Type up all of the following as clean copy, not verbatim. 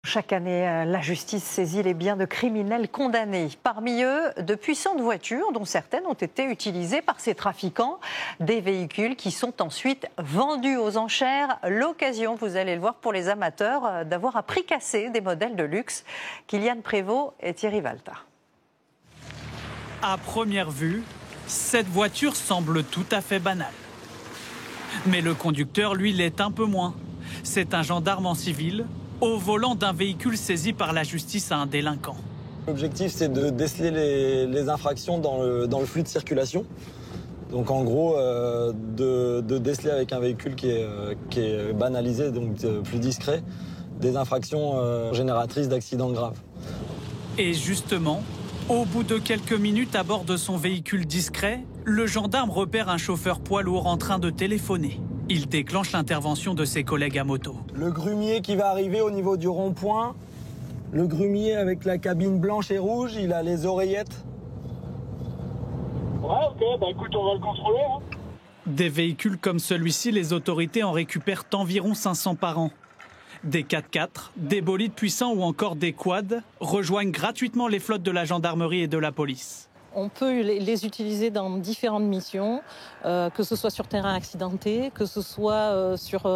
Chaque année, la justice saisit les biens de criminels condamnés. Parmi eux, de puissantes voitures dont certaines ont été utilisées par ces trafiquants. Des véhicules qui sont ensuite vendus aux enchères. L'occasion, vous allez le voir, pour les amateurs d'avoir à prix cassé des modèles de luxe. Kylian Prévost et Thierry Valta. À première vue, cette voiture semble tout à fait banale. Mais le conducteur, lui, l'est un peu moins. C'est un gendarme en civil au volant d'un véhicule saisi par la justice à un délinquant. L'objectif, c'est de déceler les infractions dans le flux de circulation. Donc en gros, de déceler avec un véhicule qui est banalisé, donc plus discret, des infractions génératrices d'accidents graves. Et justement, au bout de quelques minutes à bord de son véhicule discret, le gendarme repère un chauffeur poids lourd en train de téléphoner. Il déclenche l'intervention de ses collègues à moto. Le grumier qui va arriver au niveau du rond-point, le grumier avec la cabine blanche et rouge, il a les oreillettes. Ouais, ok, bah écoute, on va le contrôler. Hein. Des véhicules comme celui-ci, les autorités en récupèrent environ 500 par an. Des 4x4, des bolides puissants ou encore des quads rejoignent gratuitement les flottes de la gendarmerie et de la police. On peut les utiliser dans différentes missions, que ce soit sur terrain accidenté, que ce soit sur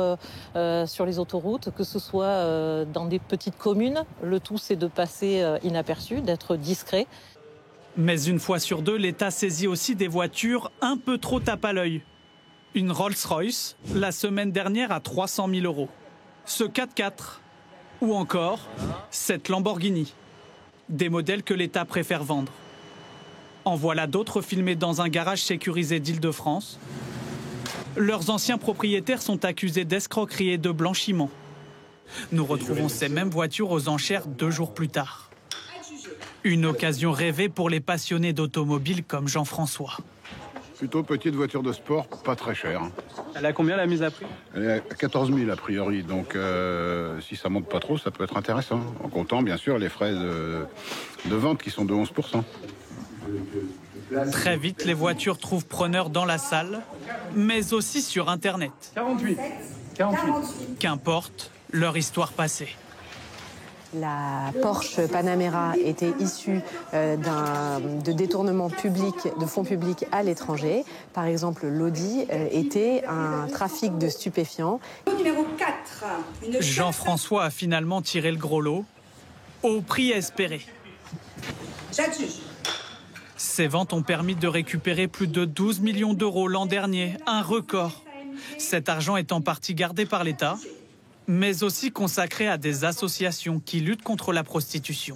les autoroutes, que ce soit dans des petites communes. Le tout, c'est de passer inaperçu, d'être discret. Mais une fois sur deux, l'État saisit aussi des voitures un peu trop tape à l'œil. Une Rolls-Royce, la semaine dernière, à 300 000 €. Ce 4x4, ou encore cette Lamborghini. Des modèles que l'État préfère vendre. En voilà d'autres filmés dans un garage sécurisé d'Île-de-France. Leurs anciens propriétaires sont accusés d'escroquerie et de blanchiment. Nous retrouvons ces mêmes voitures aux enchères 2 jours plus tard. Une occasion rêvée pour les passionnés d'automobile comme Jean-François. Plutôt petite voiture de sport, pas très chère. Elle a combien la mise à prix? Elle est à 14 000 a priori, donc si ça monte pas trop, ça peut être intéressant. En comptant bien sûr les frais de vente qui sont de 11%. Très vite, les voitures trouvent preneur dans la salle, mais aussi sur Internet. 48. Qu'importe leur histoire passée. La Porsche Panamera était issue de détournements publics, de fonds publics à l'étranger. Par exemple, l'Audi était un trafic de stupéfiants. Numéro 4. Jean-François a finalement tiré le gros lot, au prix espéré. J'adjuge. Ces ventes ont permis de récupérer plus de 12 millions d'euros l'an dernier, un record. Cet argent est en partie gardé par l'État, mais aussi consacré à des associations qui luttent contre la prostitution.